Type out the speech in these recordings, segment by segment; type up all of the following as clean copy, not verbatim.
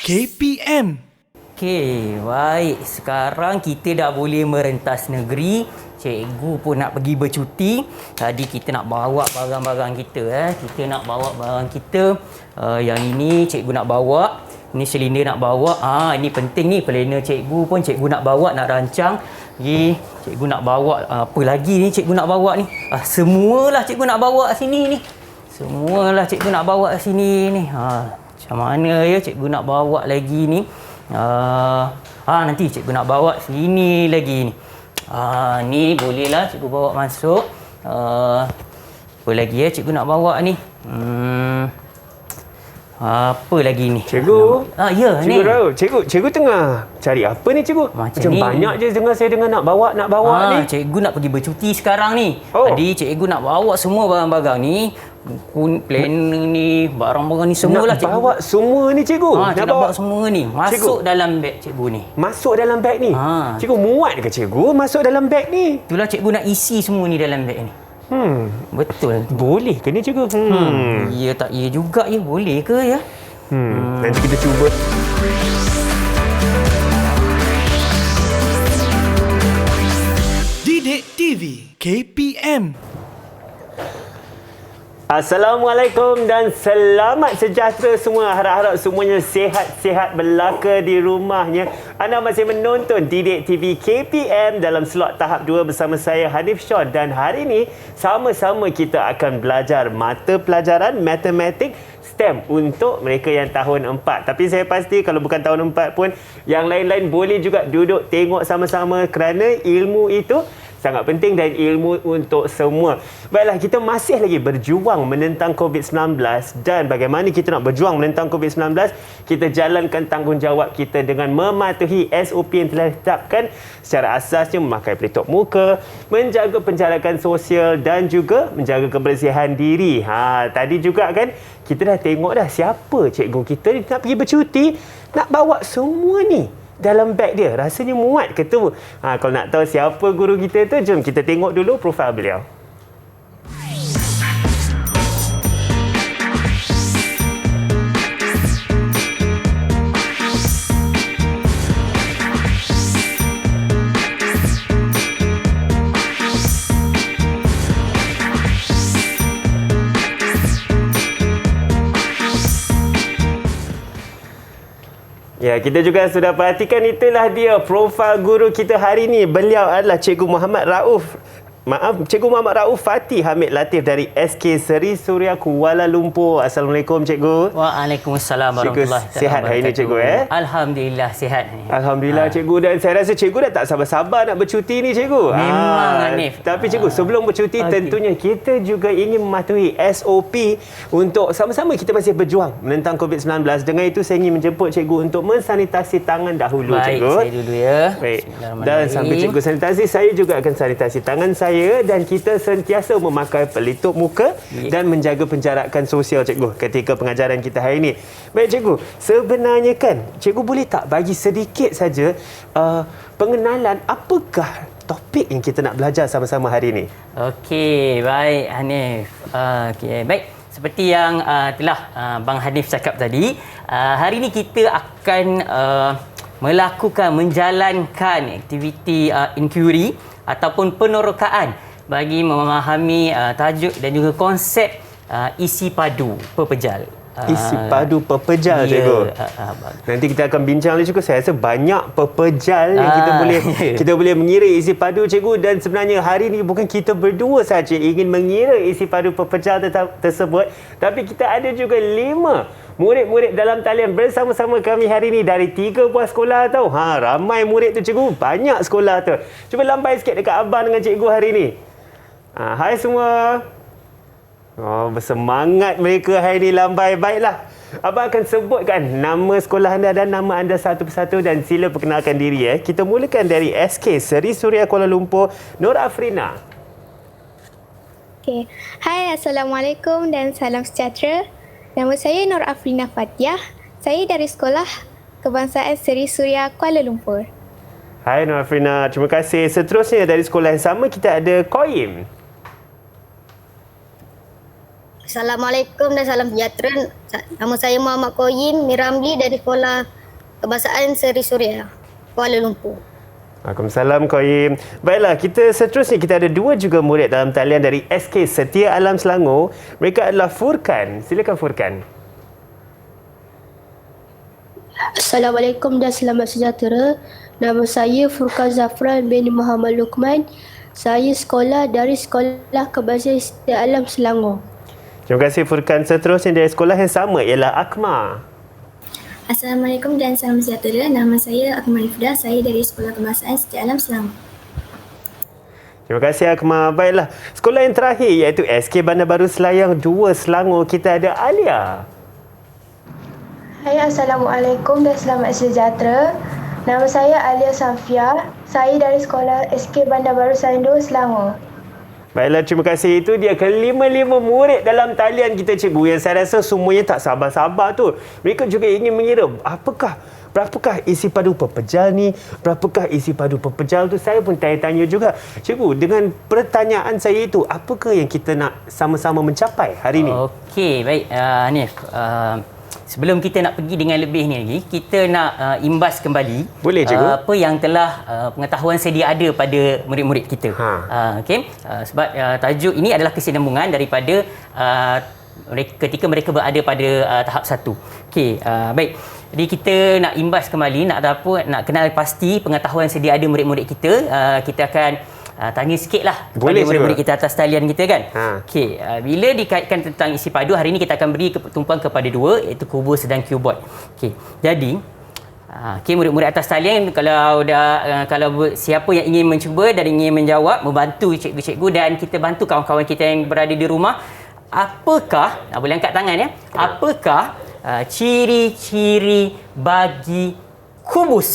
KPM. Okey, baik. Sekarang kita dah boleh merentas negeri. Cikgu pun nak pergi bercuti. Tadi kita nak bawa barang-barang kita. Kita nak bawa barang kita. Yang ini cikgu nak bawa. Ini silinder nak bawa. Ini penting ni. Planner cikgu pun cikgu nak bawa, nak rancang. Cikgu nak bawa. Apa lagi ni cikgu nak bawa ni? Semualah cikgu nak bawa sini ni. Semualah cikgu nak bawa sini ni. Macam mana ya cikgu nak bawa lagi ni? Nanti cikgu nak bawa sini lagi ni. Ni bolehlah cikgu bawa masuk. Apa lagi ya cikgu nak bawa ni? Apa lagi ni? Cikgu. Ya Cikgu ni. Raul. Cikgu tengah cari apa ni cikgu? Macam ni. banyak je dengar saya dengar nak bawa ni. Cikgu nak pergi bercuti sekarang ni. Oh. Jadi cikgu nak bawa semua barang-barang ni. Buku, planner ni, barang-barang ni semualah nak cikgu. bawa semua ni cikgu? Nak bawa semua ni. Masuk cikgu dalam beg cikgu ni. Masuk dalam beg ni? Cikgu muat ke cikgu masuk dalam beg ni? Itulah cikgu nak isi semua ni dalam beg ni. Betul. Boleh ke ni cikgu? Ya tak ya juga ya. Boleh ke ya? Nanti kita cuba. Didik TV KPM. Assalamualaikum dan selamat sejahtera semua. Harap-harap semuanya sihat-sihat belaka di rumahnya. Anda masih menonton Didik TV KPM dalam slot tahap 2 bersama saya Hanif Shaw, dan hari ini sama-sama kita akan belajar mata pelajaran matematik STEM untuk mereka yang tahun 4. Tapi saya pasti kalau bukan tahun 4 pun yang lain-lain boleh juga duduk tengok sama-sama kerana ilmu itu sangat penting dan ilmu untuk semua. Baiklah, kita masih lagi berjuang menentang COVID-19, dan bagaimana kita nak berjuang menentang COVID-19? Kita jalankan tanggungjawab kita dengan mematuhi SOP yang telah ditetapkan, secara asasnya memakai pelitup muka, menjaga penjarakan sosial dan juga menjaga kebersihan diri. Tadi juga kan kita dah tengok dah siapa cikgu kita ni nak pergi bercuti, nak bawa semua ni dalam beg dia. Rasanya muat ke tu? Kalau nak tahu siapa guru kita tu, jom kita tengok dulu profil beliau. Ya, kita juga sudah perhatikan, itulah dia profil guru kita hari ini. Beliau adalah Cikgu Muhammad Rauf Fatih Hamid Latif dari SK Seri Suria Kuala Lumpur. Assalamualaikum cikgu. Waalaikumsalam warahmatullahi wabarakatuh. Sihat hari ini cikgu Alhamdulillah sihat. Alhamdulillah cikgu, dan saya rasa cikgu dah tak sabar-sabar nak bercuti ni cikgu. Memang Hanif. Tapi cikgu, sebelum bercuti tentunya kita juga ingin mematuhi SOP untuk sama-sama kita masih berjuang menentang COVID-19. Dengan itu saya ingin menjemput cikgu untuk mensanitasi tangan dahulu. Baik, cikgu. saya dulu ya. Baik. Dan sambil cikgu sanitasi, saya juga akan sanitasi tangan saya, dan kita sentiasa memakai pelitup muka dan menjaga penjarakan sosial cikgu ketika pengajaran kita hari ini. Baik cikgu, sebenarnya kan cikgu boleh tak bagi sedikit saja pengenalan apakah topik yang kita nak belajar sama-sama hari ini? Okey, baik Hanif. Baik. Seperti yang telah Bang Hanif cakap tadi, hari ini kita akan menjalankan aktiviti inquiry ataupun penerokaan bagi memahami tajuk dan juga konsep isi padu pepejal. Isi padu pepejal cikgu. Nanti kita akan bincang lagi cikgu. Saya rasa banyak pepejal yang kita boleh mengira isi padu cikgu, dan sebenarnya hari ini bukan kita berdua saja ingin mengira isi padu pepejal tersebut, tapi kita ada juga 5 murid-murid dalam talian bersama-sama kami hari ini dari 3 buah sekolah tau. Ramai murid tu cikgu, banyak sekolah tu. Cuba lambai sikit dekat abang dengan cikgu hari ini. Hai semua. Bersemangat mereka hari ini lambai. Baiklah, abang akan sebutkan nama sekolah anda dan nama anda satu persatu, dan sila perkenalkan diri. Kita mulakan dari SK Seri Suria Kuala Lumpur, Nur Afrina. Okay. Hai, Assalamualaikum dan salam sejahtera. Nama saya Nur Afrina Fatiah. Saya dari Sekolah Kebangsaan Seri Suria Kuala Lumpur. Hai Nur Afrina, terima kasih. Seterusnya dari sekolah yang sama kita ada Koim. Assalamualaikum dan salam sejahtera. Nama saya Muhammad Koyim Miramli dari Sekolah Kebangsaan Seri Suria, Kuala Lumpur. Waalaikumsalam Qayyim. Baiklah, seterusnya kita ada 2 juga murid dalam talian dari SK Setia Alam Selangor. Mereka adalah Furkan. Silakan Furkan. Assalamualaikum dan selamat sejahtera. Nama saya Furkan Zafran bin Muhammad Luqman. Saya sekolah dari Sekolah Kebangsaan Setia Alam Selangor. Terima kasih Furkan. Seterusnya dari sekolah yang sama ialah Akmal. Assalamualaikum dan salam sejahtera. Nama saya Akmal Ifdah. Saya dari Sekolah Kebangsaan Setia Alam Selangor. Terima kasih Akmal. Baiklah, sekolah yang terakhir iaitu SK Bandar Baru Selayang 2 Selangor. Kita ada Alia. Hai, Assalamualaikum dan selamat sejahtera. Nama saya Alia Safia. Saya dari Sekolah SK Bandar Baru Selayang 2 Selangor. Baiklah, terima kasih. Itu dia kelima-lima murid dalam talian kita, cikgu. Yang saya rasa semuanya tak sabar-sabar tu. Mereka juga ingin mengira berapakah isi padu pepejal ni? Berapakah isi padu pepejal tu? Saya pun tanya-tanya juga. Cikgu, dengan pertanyaan saya itu, apakah yang kita nak sama-sama mencapai hari ini? Okey, baik Hanif. Sebelum kita nak pergi dengan lebih ni lagi, kita nak imbas kembali Boleh, cikgu? apa yang telah pengetahuan sedia ada pada murid-murid kita. Okey, sebab tajuk ini adalah kesinambungan daripada ketika mereka berada pada tahap 1. Okey, baik. Jadi kita nak imbas kembali, nak kenal pasti pengetahuan sedia ada murid-murid kita. Kita akan tanya sikitlah kepada Boleh, murid-murid kita atas talian kita kan. Okey, bila dikaitkan tentang isi padu, hari ini kita akan beri tumpuan kepada 2, iaitu kubus dan cuboid. Okey. Jadi murid-murid atas talian, kalau siapa yang ingin mencuba dan ingin menjawab, membantu cikgu-cikgu dan kita bantu kawan-kawan kita yang berada di rumah, apakah, boleh angkat tangan ya, apakah ciri-ciri bagi kubus?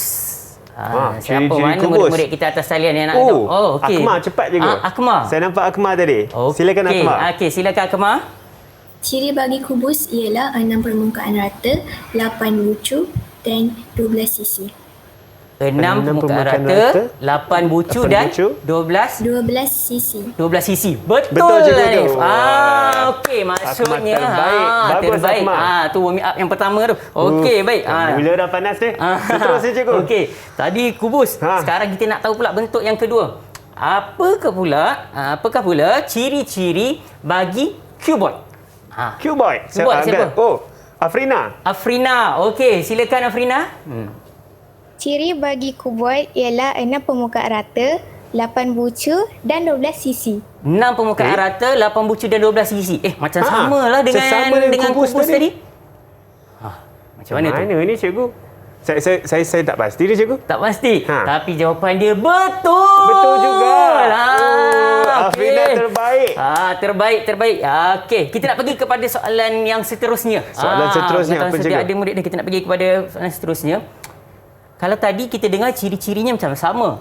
Siapa mana kubus. murid-murid kita atas talian yang nak tahu? Oh, okey. Akmal, cepat je. Akmal. Saya nampak Akmal tadi. Silakan Akmal. Okey, silakan Akmal. Ciri bagi kubus ialah 6 permukaan rata, 8 bucu dan 12 sisi. 6 permukaan rata, 8 bucu dan 12 sisi. 12 sisi. Betul cikgu. Hanif. Okey, maksudnya terbaik. Bagus, terbaik. Akmal. Tu warming up yang pertama tu. Okey, baik. Mula dah panas ni. Seterusnya cikgu. Okey, tadi kubus. Sekarang kita nak tahu pula bentuk yang kedua. Apakah pula ciri-ciri bagi cuboid? Cuboid. Cuboid siapa? Afrina. Afrina. Okey, silakan Afrina. Ciri bagi kuboid ialah 6 permukaan rata, 8 bucu dan 12 sisi. 6 permukaan rata, 8 bucu dan 12 sisi. Macam samalah dengan kubus tadi. Macam mana tu? Mana ni cikgu? Saya tak pasti dia, cikgu. Tak pasti. Tapi jawapan dia betul. Betul juga. Afrina terbaik. Terbaik. Okey, kita nak pergi kepada soalan yang seterusnya. Soalan seterusnya apa, cikgu? Ada murid dah, kita nak pergi kepada soalan seterusnya. Kalau tadi kita dengar ciri-cirinya macam sama.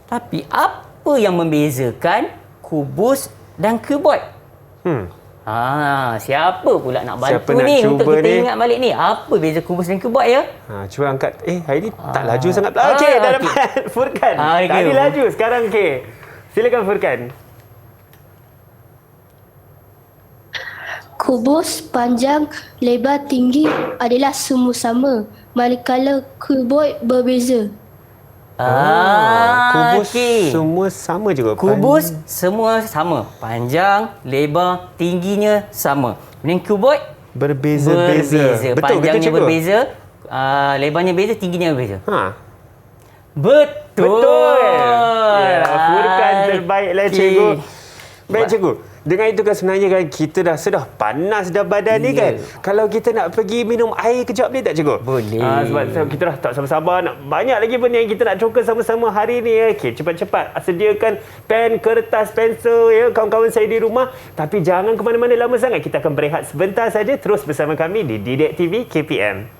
Tapi apa yang membezakan kubus dan cuboid? Siapa pula nak bantu ni untuk kita ingat balik ni? Apa beza kubus dan cuboid ya? Cuba angkat. Hari ni tak laju sangat. Okey, dah dapat. Furkan. Tadi laju, sekarang okey. Silakan Furkan. Kubus panjang, lebar, tinggi adalah semua sama, manakala cuboid berbeza. Kubus semua sama juga. Kubus semua sama. Panjang, lebar, tingginya sama. Kemudian cuboid berbeza. Panjangnya berbeza, lebarnya berbeza, tingginya berbeza. Betul. Furkan terbaiklah cikgu. Baik cikgu. Dengan itu kan sebenarnya kan kita sudah panas dah badan ni kan. Kalau kita nak pergi minum air kejap ni tak cikgu? Boleh. Sebab kita dah tak sabar-sabar nak banyak lagi benda yang kita nak coka sama-sama hari ni. Okey, cepat-cepat sediakan pen, kertas, pensel ya kawan-kawan saya di rumah. Tapi jangan ke mana-mana lama sangat. Kita akan berehat sebentar saja, terus bersama kami di Didik TV KPM.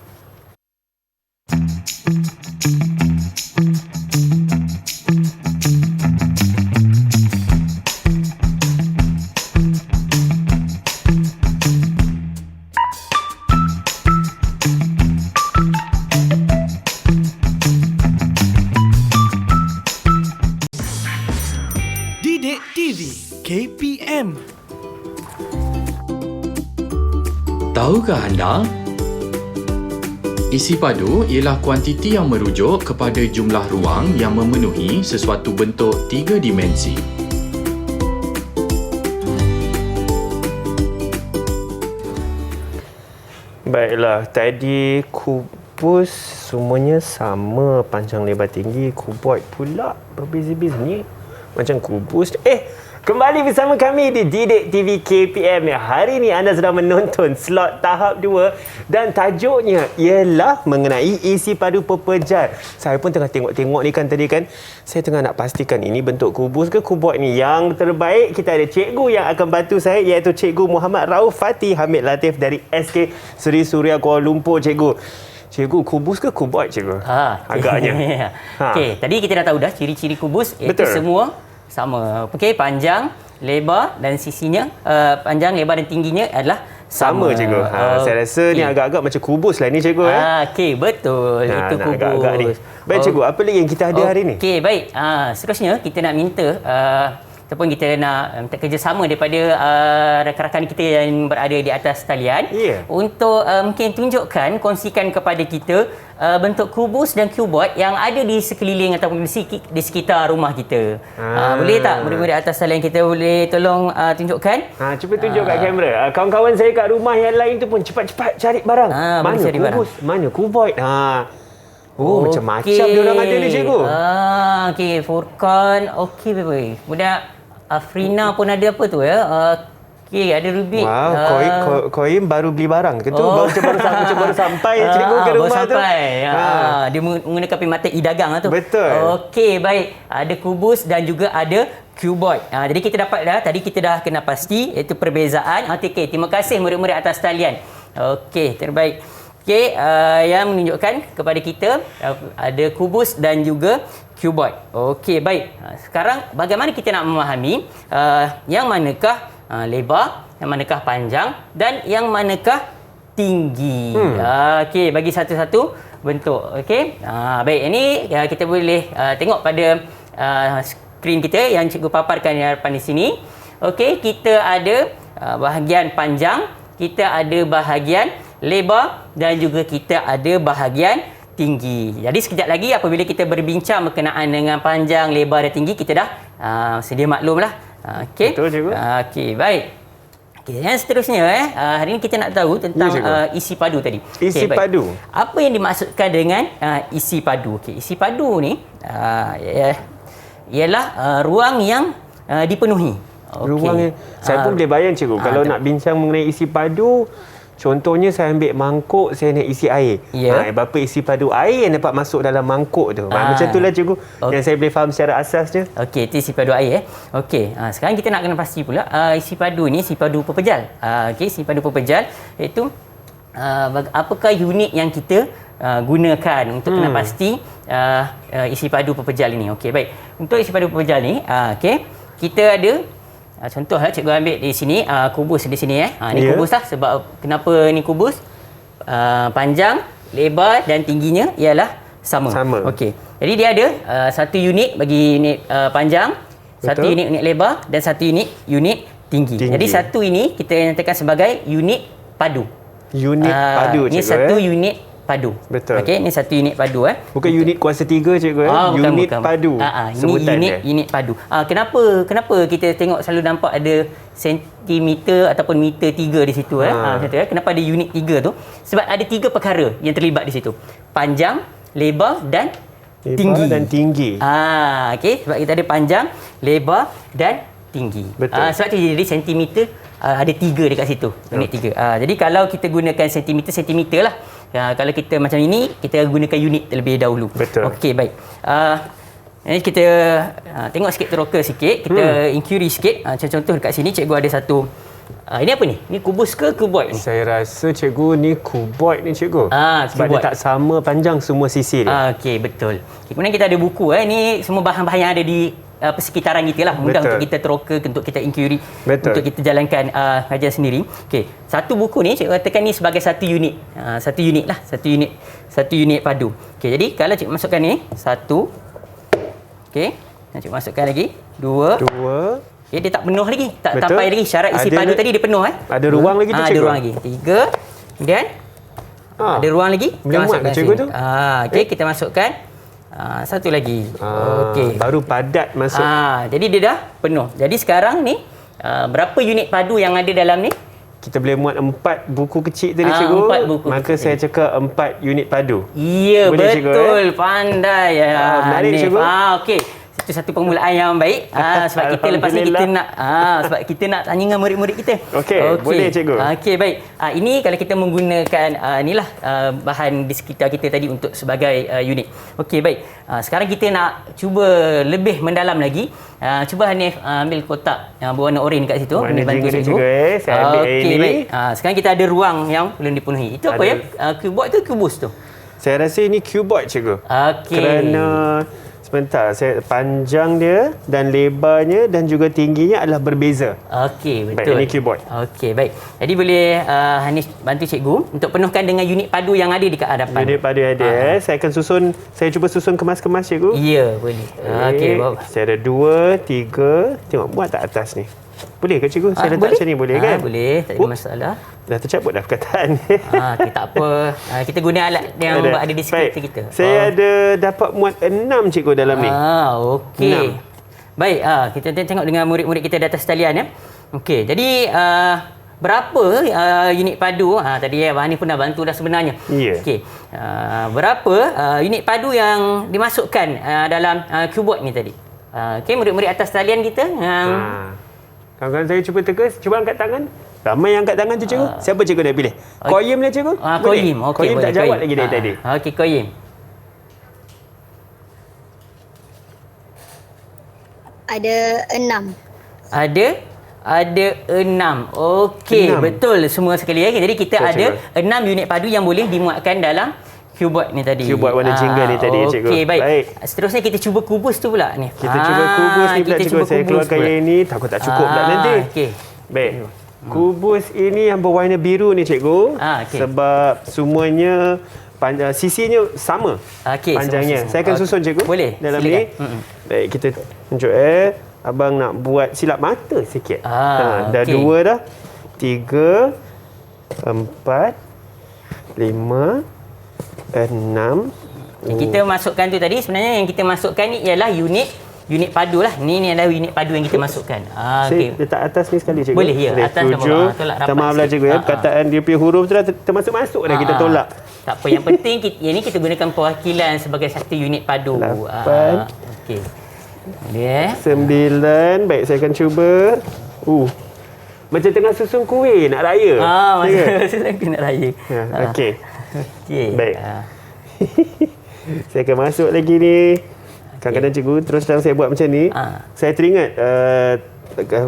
Didik TV KPM. Tahukah anda? Isi padu ialah kuantiti yang merujuk kepada jumlah ruang yang memenuhi sesuatu bentuk 3 dimensi. Baiklah, tadi kubus semuanya sama panjang lebar tinggi. Kuboid pula berbeza-beza ni. Macam kubus. Kembali bersama kami di Didik TV KPM. Hari ini anda sedang menonton slot tahap 2 dan tajuknya ialah mengenai isi padu pepejal. Saya pun tengah tengok-tengok ni kan tadi kan. Saya tengah nak pastikan ini bentuk kubus ke kuboid ni. Yang terbaik kita ada cikgu yang akan bantu saya iaitu Cikgu Muhammad Rauf Fatih Hamid Latif dari SK Seri Suria Kuala Lumpur. Cikgu, kubus ke kuboid cikgu? Agaknya. Okey, tadi kita dah tahu dah ciri-ciri kubus iaitu semua sama. Okey, panjang, lebar dan sisinya panjang, lebar dan tingginya adalah sama cikgu. Saya rasa ni agak-agak macam kubus lah ni cikgu. Okey, betul. Itu kubus. Agak-agak ni. Baik cikgu, apa lagi yang kita ada hari ni? Okey, baik. Seterusnya kita nak minta ataupun kita nak minta kerjasama daripada rakan-rakan kita yang berada di atas talian untuk mungkin tunjukkan, kongsikan kepada kita bentuk kubus dan kuboid yang ada di sekeliling ataupun di sekitar rumah kita. Boleh tak murid-murid atas talian kita boleh tolong tunjukkan? Cuba tunjuk kat kamera. Kawan-kawan saya kat rumah yang lain tu pun cepat-cepat cari barang. Mana cari kubus, barang? Mana kuboid? Macam-macam diorang ada ni cikgu. Okey, Furqan. Okey, baik. Budak Afrina pun ada apa tu ya? Okey, ada Rubik. Wow, Koim baru beli barang ke tu? Macam baru sampai cikgu ke rumah tu. Dia menggunakan permata e-dagang tu. Betul. Okey, baik. Ada kubus dan juga ada kuboid. Jadi kita dapat dah, tadi kita dah kena pasti iaitu perbezaan. Okey, terima kasih murid-murid atas talian. Okey, terbaik. Okey, yang menunjukkan kepada kita ada kubus dan juga kuboid. Okey, baik. Sekarang bagaimana kita nak memahami yang manakah lebar, yang manakah panjang dan yang manakah tinggi. Okey, bagi satu-satu bentuk. Okey. Baik, ini kita boleh tengok pada skrin kita yang cikgu paparkan di hadapan di sini. Okey, kita ada bahagian panjang, kita ada bahagian lebar dan juga kita ada bahagian tinggi. Jadi sekejap lagi apabila kita berbincang berkenaan dengan panjang, lebar dan tinggi, kita dah sedia maklumlah. Okey. Betul cikgu. Okey, baik. Okey, yang seterusnya hari ini kita nak tahu tentang isi padu tadi. Isi padu. Apa yang dimaksudkan dengan isi padu? Okey, isi padu ni ialah ruang yang dipenuhi. Ruang saya pun boleh bayang cikgu kalau nak bincang mengenai isi padu. Contohnya saya ambil mangkuk, saya nak isi air. Berapa isi padu air yang dapat masuk dalam mangkuk tu. Macam itulah cikgu yang saya boleh faham secara asasnya. Okey, itu isi padu air. Okey, sekarang kita nak kena pasti pula isi padu ni isi padu pepejal. Okey, isi padu pepejal iaitu apakah unit yang kita gunakan untuk kena pasti isi padu pepejal ini. Okey, baik. Untuk isi padu pepejal ni, okey, kita ada contoh cikgu ambil di sini kubus di sini ni kubus lah. Sebab kenapa ni kubus? Panjang, lebar dan tingginya ialah sama. Okey. Jadi dia ada satu unit bagi unit panjang, satu unit lebar dan satu unit tinggi. Jadi satu ini kita nyatakan sebagai unit padu. Unit padu cikgu. Ini satu unit padu. Betul. Okey, ini satu unit padu Bukan unit kuasa 3 cikgu unit bukan. padu. Ini unit padu. Kenapa kita tengok selalu nampak ada sentimeter ataupun meter 3 di situ macam tu Kenapa ada unit 3 tu? Sebab ada 3 perkara yang terlibat di situ. Panjang, lebar dan tinggi. Okey, sebab kita ada panjang, lebar dan tinggi. Sebab tu jadi sentimeter ada 3 dekat situ. Unit 3. Jadi kalau kita gunakan sentimeter lah. Kalau kita macam ini, kita gunakan unit terlebih dahulu. Betul. Okey, baik. Ini kita tengok sikit, teroka sikit. Kita inquiry sikit. Contoh dekat sini, cikgu ada satu. Ini apa ni? Ini kubus ke kuboid ni? Saya rasa cikgu ni kuboid ni cikgu. Sebab kuboid. dia tak sama panjang semua sisi dia. Okey, betul. Kemudian kita ada buku. Ini semua bahan-bahan yang ada di persekitaran kita lah. Mudah untuk kita teroka, untuk kita inquiry, untuk kita jalankan kajian sendiri. Okey, satu buku ni cikgu katakan ni sebagai satu unit. Satu unit lah, satu unit padu. Okey, jadi kalau cikgu masukkan ni, satu. Okey, cikgu masukkan lagi, dua. Okey, dia tak penuh lagi, tak sampai lagi syarat isi padu tadi dia penuh Ada ruang lagi tu cikgu. Ada ruang lagi. 3. Kemudian Ada ruang lagi? Boleh muat ke cikgu tu? Okey, kita masukkan satu lagi. Okey. Baru padat masuk. Jadi dia dah penuh. Jadi sekarang ni berapa unit padu yang ada dalam ni? Kita boleh muat 4 buku kecil tadi cikgu. 4 buku Maka kecil. saya cakap 4 unit padu. Ya, Boleh, betul. cikgu, Pandai ya. menarik, Hanif. cikgu. Okey. Itu satu permulaan yang baik. Sebab kita lepas ni kita nak sebab kita nak tanya dengan murid-murid kita. Okey, boleh, cikgu. Okey, baik. Ini kalau kita menggunakan inilah bahan di sekitar kita tadi untuk sebagai unit. Okey, baik. Sekarang kita nak cuba lebih mendalam lagi. Cuba Hanif ambil kotak yang berwarna oranye kat situ. Warna Hanif bantu jingga ni, cikgu. cikgu, saya ambil Okey, ini. baik. Sekarang kita ada ruang yang belum dipenuhi. Itu apa Ada. ya? Keyboard tu kubus tu? Saya rasa ini cuboid cikgu. Okey. Kerana sebentar, panjang dia dan lebarnya dan juga tingginya adalah berbeza. Okey, Baik, betul. ini keyboard. Okey, baik. Jadi boleh Hanif bantu cikgu untuk penuhkan dengan unit padu yang ada di kat hadapan. Unit pada ada. Saya akan saya cuba susun kemas-kemas cikgu. Ya, boleh. Okey, bawa. Saya ada 2, 3. Tengok muat tak atas ni? Boleh ke cikgu? Saya letak boleh? macam ni boleh kan? Boleh, tak ada masalah. Dah tercabut dah perkataan ni. Okay, tak apa. Kita guna alat yang ada di sekitar kita. Saya ada dapat muat 6 cikgu dalam ni. Okey. Baik, kita tengok dengan murid-murid kita di atas talian ya. Okey, jadi berapa unit padu? Tadi Abang Hanif pun dah bantu dah sebenarnya. Ya. Okey. Berapa unit padu yang dimasukkan dalam keyboard ni tadi? Okey, murid-murid atas talian kita yang Kawan-kawan saya cuba teka, cuba angkat tangan. Ramai yang angkat tangan tu cikgu. Siapa cikgu dah pilih? Koyim lah cikgu? Koyim. Okey, Koyim tak boleh, jawab Koyim. lagi dari tadi. Okey, Koyim. Ada 6. Ada 6. Okey, 6. betul semua sekali. Jadi kita Betul, ada 6 unit padu yang boleh dimuatkan dalam keyboard ni tadi. Keyboard warna jingga ni tadi, cikgu. Okey, baik. Baik. Seterusnya kita cuba kubus tu pula ni. Kita cuba kubus ni pula cikgu. Saya keluarkan yang ini. Takut tak cukup pula nanti. Okey. Baik. Kubus ini yang berwarna biru ni cikgu. Okey. Sebab semuanya sisinya sama Okey, panjangnya. sama-sama. Saya akan susun cikgu. Boleh, dalam silakan. ni. Baik, kita tunjuk abang nak buat silap mata sikit. Dah okey. 2 dah. 3 4 5 6. Kita masukkan tu tadi, sebenarnya yang kita masukkan ni ialah unit padu lah. Ni adalah unit padu yang kita masukkan. Saya letak atas ni sekali cikgu. Boleh, ya. Atas dah 7. bawah. Tolak rapat Maaf lah sikit. cikgu ya. Perkataan dia punya huruf tu dah termasuk-masuk dah kita tolak. Tak apa, yang penting yang ni kita gunakan perwakilan sebagai satu unit padu. 8. Okey. Boleh 9. Baik, saya akan cuba. Macam tengah susun kuih nak raya. Masa aku nak raya. Okey. Okey. Baik. Saya akan masuk lagi ni. Kadang-kadang cikgu terus terang saya buat macam ni. Saya teringat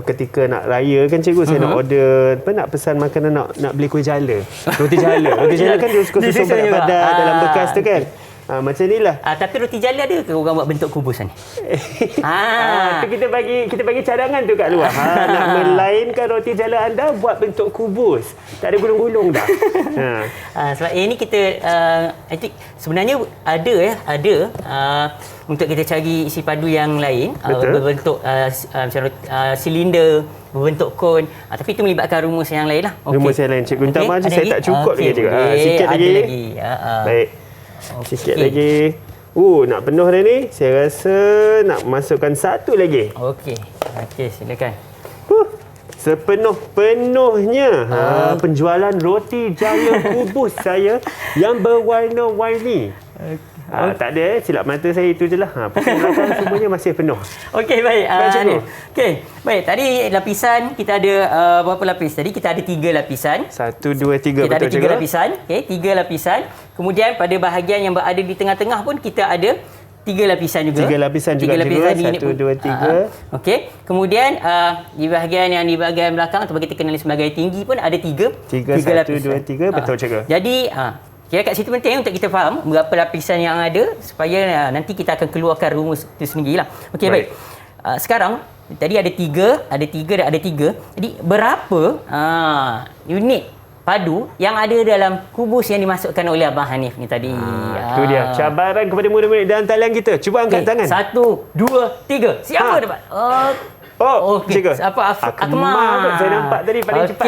ketika nak raya kan cikgu, saya nak order nak pesan makanan, nak beli kuih jala. Roti jala. Roti jala kan dia suka susun padat-padat dalam bekas tu kan. Macam inilah. Tapi roti jala ada ke orang buat bentuk kubus ni? Tu kita bagi cadangan tu kat luar. Nak melainkan roti jala anda, buat bentuk kubus. Tak ada gulung-gulung dah. Sebab ini kita sebenarnya ada untuk kita cari isi padu yang lain berbentuk macam silinder, berbentuk kon, tapi itu melibatkan rumus yang lain lah. Rumus yang lain cikgu. Minta maaf saya tak cukup lagi cikgu. Sikit ada lagi. Baik. Sikit lagi. Nak penuh dah ni. Saya rasa nak masukkan satu lagi. Okey, silakan. Sepenuh-penuhnya penjualan roti jala kubus saya yang berwarna-warni. Tak ada, silap mata saya itu je lah. Pusing belakang semuanya masih penuh. Okey, baik. cikgu. Okey, baik. Tadi lapisan kita ada berapa lapis? Tadi kita ada 3 lapisan. 1, 2, 3 Kita ada betul 3 lapisan. Okey, 3 lapisan. Kemudian pada bahagian yang berada di tengah-tengah pun kita ada 3 lapisan juga. 3 lapisan juga cikgu. 1, 2, 3. Okey. Kemudian di bahagian belakang atau bagi kita kenali sebagai tinggi pun ada 3 1, 2, 3 betul cikgu. Jadi kira kat situ penting untuk kita faham berapa lapisan yang ada supaya nanti kita akan keluarkan rumus itu sendirilah. Okey, baik. Sekarang tadi ada 3 dan ada 3. Jadi berapa unit padu yang ada dalam kubus yang dimasukkan oleh Abang Hanif ni tadi? Itu dia cabaran kepada murid-murid dalam talian kita. Cuba angkat tangan. 1, 2, 3. Siapa dapat? Oh, Okey. cikgu. Apa Akmal kot saya nampak tadi paling cepat.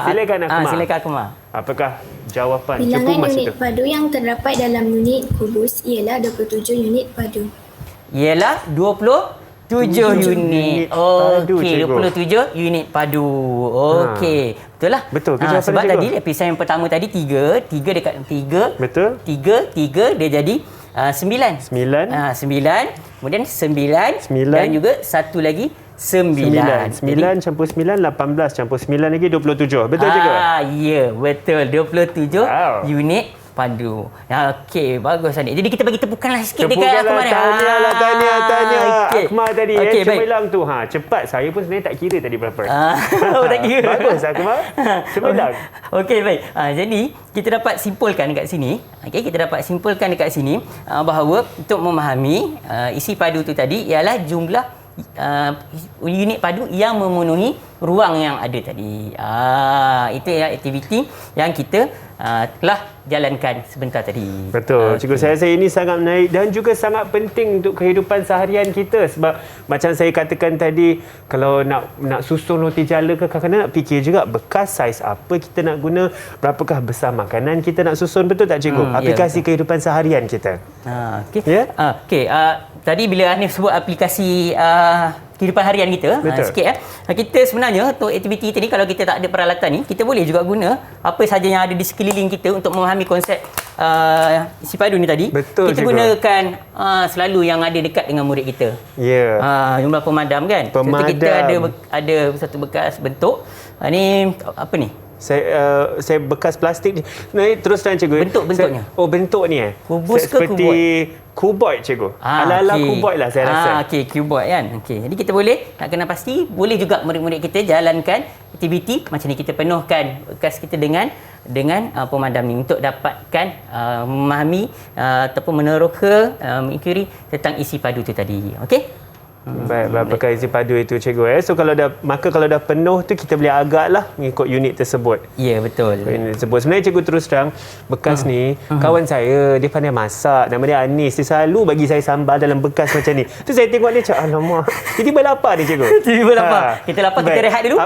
Silakan Akmal. Silakan Akmal. Apakah jawapan Bilangan cukup masa unit itu? padu yang terdapat dalam unit kubus ialah 27 unit padu. Ialah 27 unit. padu, Okey, cikgu. 27 unit padu. Okey. Betul lah. Betul ke jawapan sebab cikgu? tadi lapisan yang pertama tadi 3 dekat 3. Betul. 3 dia jadi 9. 9. 9. Kemudian 9 9. dan juga satu lagi 9. 9 campur 9, 18 campur 9 lagi 27. Betul cikgu? Ya, betul. 27 Wow. unit padu. Okey, bagus Anik. Jadi kita bagi tepukanlah sikit Tepukanlah, dekat Akmal. tahniah. Okey. Akmal tadi Okey, baik. cemerlang tu. Cepat. Saya pun sebenarnya tak kira tadi berapa. Tak kira. Bagus Akmal. Cemerlang. Okey, baik. Jadi, kita dapat simpulkan dekat sini. Okey, kita dapat simpulkan dekat sini bahawa untuk memahami isi padu tu tadi ialah jumlah unit padu yang memenuhi ruang yang ada tadi. Itu ya aktiviti yang kita telah jalankan sebentar tadi. Betul. Cikgu, saya rasa ini sangat menarik dan juga sangat penting untuk kehidupan seharian kita sebab macam saya katakan tadi, kalau nak susun roti jala ke, kadang-kadang nak fikir juga bekas saiz apa kita nak guna, berapakah besar makanan kita nak susun. Betul tak cikgu? Aplikasi kehidupan seharian kita. Okey. Ya? Okey. Tadi bila Hanif sebut aplikasi kehidupan harian kita, sikit kita sebenarnya untuk aktiviti tadi, kalau kita tak ada peralatan ni, kita boleh juga guna apa sahaja yang ada di sekeliling kita untuk memahami konsep isi padu ni tadi. Betul, kita cikgu. gunakan selalu yang ada dekat dengan murid kita. Ya. Jumlah pemadam kan. Contoh kita ada satu bekas bentuk. Ni apa ni? Saya bekas plastik ni. Terus terang cikgu. Bentuk-bentuknya. Bentuk ni Kubus ke seperti kuboid cikgu. Ala-ala kuboid lah saya rasa. Okey, kuboid kan. Okey. Jadi kita boleh nak kena pasti, boleh juga murid-murid kita jalankan aktiviti macam ni, kita penuhkan bekas kita dengan pemadam ni untuk dapatkan memahami ataupun meneroka mengikuti tentang isi padu tu tadi. Okey? Baik, berapakah isi padu itu cikgu? So kalau dah penuh tu kita boleh agaklah mengikut unit tersebut. Ya, betul. Unit tersebut. Sebenarnya cikgu terus terang, bekas ni kawan saya, dia pandai masak. Nama dia Anis. Dia selalu bagi saya sambal dalam bekas macam ni. Tu saya tengok dia cakap, alamak. Tiba-tiba lapar ni cikgu. Tiba-tiba lapar. Kita lapar, kita rehat dulu.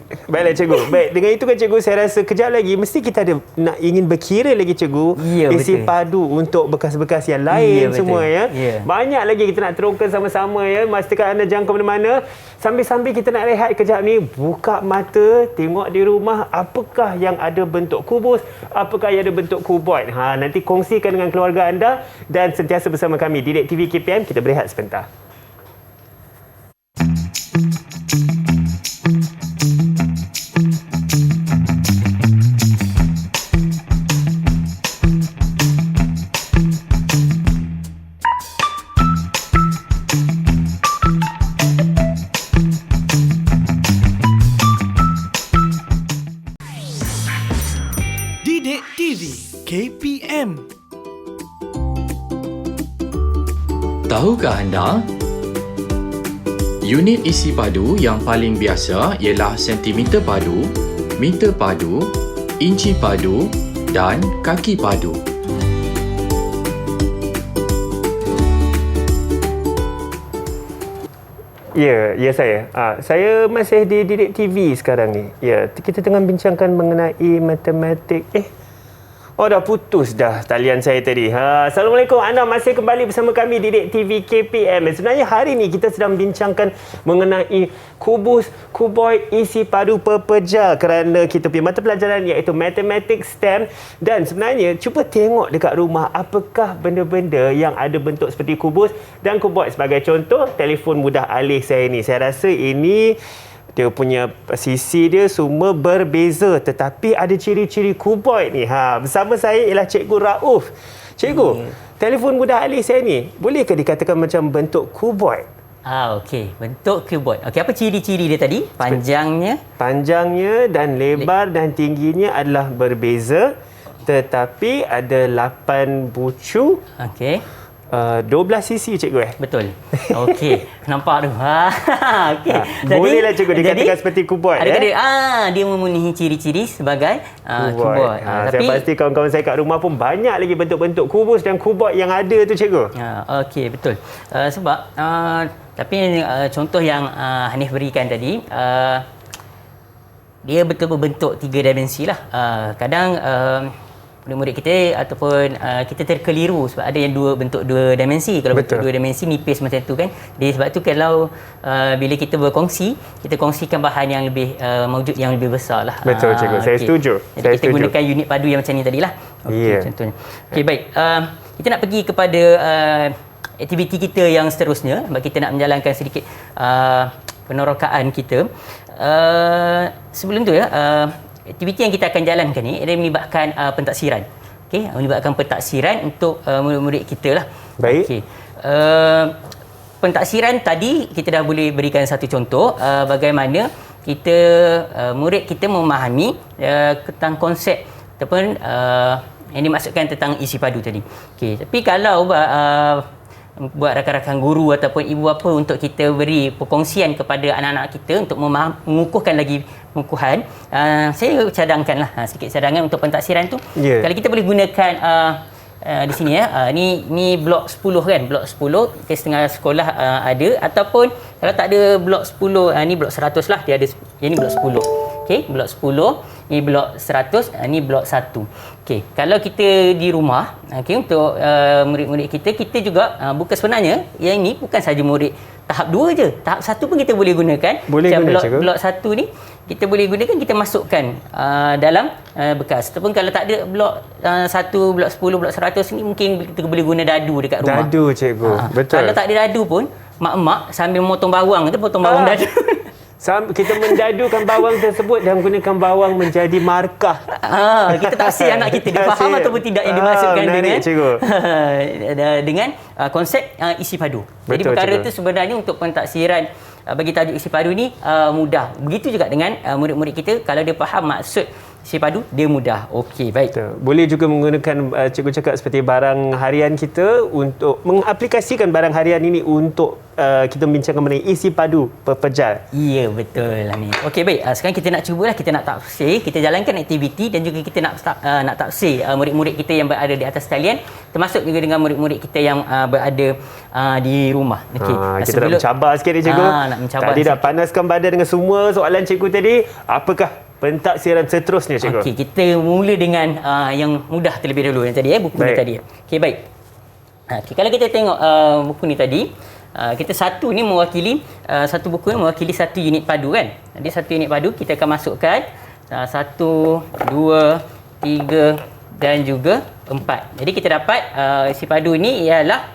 Baiklah cikgu. Baik, dengan itu kan cikgu, saya rasa kejap lagi mesti kita ada ingin berkira lagi cikgu. Ya, isi betul. padu untuk bekas-bekas yang lain semua ya. Banyak lagi kita nak terungkan sama-sama ya. Pastikan anda jangan ke mana-mana. Sambil-sambil kita nak rehat kejap ni, buka mata, tengok di rumah apakah yang ada bentuk kubus, apakah yang ada bentuk kuboid. Nanti kongsikan dengan keluarga anda dan sentiasa bersama kami Didik TV KPM. Kita berehat sebentar. Didik TV KPM. Tahukah anda? Unit isi padu yang paling biasa ialah sentimeter padu, meter padu, inci padu dan kaki padu. Ya saya. Saya masih di Didik TV sekarang ni. Ya, kita tengah bincangkan mengenai matematik. Dah putus dah talian saya tadi. Assalamualaikum. Anda masih kembali bersama kami Didik TV KPM. Sebenarnya hari ni kita sedang bincangkan mengenai kubus, kuboid, isi padu pepeja kerana kita punya mata pelajaran iaitu Matematik STEM. Dan sebenarnya cuba tengok dekat rumah apakah benda-benda yang ada bentuk seperti kubus dan kuboid. Sebagai contoh, telefon mudah alih saya ni. Saya rasa ini dia punya sisi dia semua berbeza tetapi ada ciri-ciri kuboid ni. Bersama saya ialah Cikgu Rauf. Cikgu, telefon mudah alih saya ni bolehkah dikatakan macam bentuk kuboid? Okey, bentuk kuboid. Okey, apa ciri-ciri dia tadi? Panjangnya dan lebar dan tingginya adalah berbeza tetapi ada 8 bucu. Okey. 12 sisi cikgu Betul. Okey, nampak tu. Okey. Bolehlah cikgu dikatakan seperti kuboid. Dia memenuhi ciri-ciri sebagai kuboid. Saya pasti kawan-kawan saya kat rumah pun banyak lagi bentuk-bentuk kubus dan kuboid yang ada tu cikgu. Okey, betul. Sebab Tapi contoh yang Hanif berikan tadi, dia betul berbentuk 3 dimensi lah. Kadang murid-murid kita ataupun kita terkeliru sebab ada yang bentuk 2 dimensi. Kalau bentuk 2 dimensi nipis macam tu kan. Jadi sebab tu kalau bila kita berkongsi, kita kongsikan bahan yang lebih mewujud yang lebih besar lah. Betul cikgu, saya setuju. Jadi kita gunakan unit padu yang macam ni tadilah. Okey, contohnya. Okey, baik. Kita nak pergi kepada aktiviti kita yang seterusnya sebab kita nak menjalankan sedikit penerokaan kita. Sebelum tu aktiviti yang kita akan jalankan ni ia melibatkan pentaksiran. Okey, melibatkan pentaksiran untuk murid-murid kita lah. Baik. Okey. Pentaksiran tadi kita dah boleh berikan satu contoh bagaimana kita murid kita memahami tentang konsep ataupun yang dimaksudkan tentang isi padu tadi. Okey, tapi kalau buat rakan-rakan guru ataupun ibu bapa untuk kita beri perkongsian kepada anak-anak kita untuk mengukuhkan lagi pengukuhan, saya cadangkanlah sedikit cadangan untuk pentaksiran tu. Kalau kita boleh gunakan di sini ni blok 10 kan, blok 10 ke setengah sekolah ada, ataupun kalau tak ada blok 10 ni blok 100 lah, dia ada yang ni blok 10. Okey, blok 10, ni blok 100, ni blok 1. Okey, kalau kita di rumah, okey, untuk murid-murid kita juga bukan sebenarnya yang ni bukan saja murid tahap 2 je. Tahap 1 pun kita boleh gunakan. Boleh guna, blok 1 ni kita boleh gunakan, kita masukkan dalam bekas. Ataupun kalau tak ada blok 1, blok 10, blok 100 ni mungkin kita boleh guna dadu dekat rumah. Dadu cikgu, betul. Kalau tak ada dadu pun, mak-mak sambil memotong bawang tu potong bawang dadu. Kita mendadukan bawang tersebut dan gunakan bawang menjadi markah. Kita taksir anak kita dia faham ataupun tidak yang dimaksudkan dengan konsep isi padu. Jadi perkara itu sebenarnya untuk pentaksiran bagi tajuk isi padu ni mudah. Begitu juga dengan murid-murid kita, kalau dia faham maksud isi padu, dia mudah. Okey, baik. Betul. Boleh juga menggunakan cikgu cakap seperti barang harian kita untuk mengaplikasikan barang harian ini untuk kita membincangkan mengenai isi padu pepejal. Ya, betul lah ni. Okey, baik. Sekarang kita nak cubalah, kita nak tafsir, kita jalankan aktiviti dan juga kita nak tafsir murid-murid kita yang berada di atas talian, termasuk juga dengan murid-murid kita yang berada di rumah. Okey. Kita nak mencabar sikit ni cikgu. Tadi dah panaskan badan dengan semua soalan cikgu tadi. Apakah pentaksiran seterusnya cikgu? Okey, kita mula dengan yang mudah terlebih dahulu yang tadi buku ni tadi. Okey, baik. Okay, kalau kita tengok buku ni tadi, kita satu ni mewakili satu buku ni mewakili satu unit padu kan. Jadi satu unit padu kita akan masukkan 1, 2, 3 dan juga 4. Jadi kita dapat isi padu ni ialah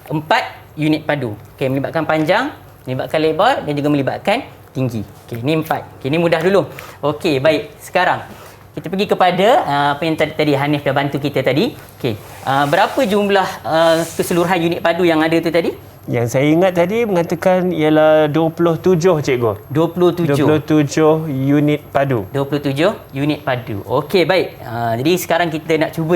4 unit padu. Okey, melibatkan panjang, melibatkan lebar dan juga melibatkan tinggi. Okey, ni 4. Okey, ni mudah dulu. Okey, baik. Sekarang kita pergi kepada apa yang tadi Hanif dah bantu kita tadi. Okey, berapa jumlah keseluruhan unit padu yang ada tu tadi? Yang saya ingat tadi mengatakan ialah 27 cikgu. 27 unit padu. 27 unit padu. Okey, baik. Jadi sekarang kita nak cuba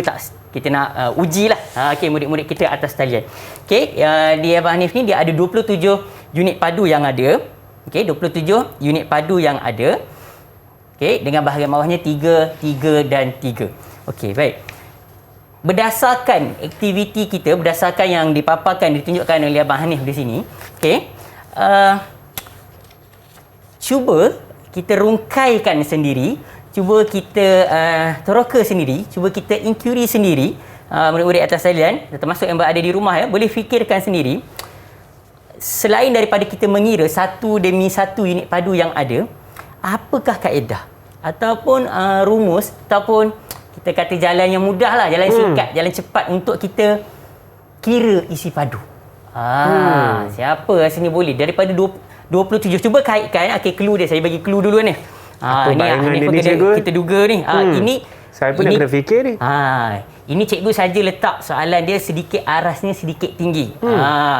kita nak ujilah okey murid-murid kita atas talian. Okey, di Abang Hanif ni dia ada 27 unit padu yang ada. Okey, 27 unit padu yang ada. Okey, dengan bahagian bawahnya 3, 3 dan 3. Okey, baik. Berdasarkan aktiviti kita, berdasarkan yang dipaparkan, ditunjukkan oleh Abang Hanif di sini, okey, cuba kita rungkaikan sendiri, cuba kita teroka sendiri, cuba kita inquiry sendiri, murid-murid atas talian, termasuk yang berada di rumah boleh fikirkan sendiri. Selain daripada kita mengira satu demi satu unit padu yang ada, apakah kaedah ataupun rumus ataupun kita kata jalan yang mudah lah, jalan singkat, jalan cepat untuk kita kira isi padu. Siapa rasanya boleh daripada 27. Cuba kaitkan, clue dia, saya bagi clue dulu ni. Ni kita duga ni. Ini saya pun nak kena fikir ni. Ini cikgu saja letak soalan dia sedikit arasnya sedikit tinggi.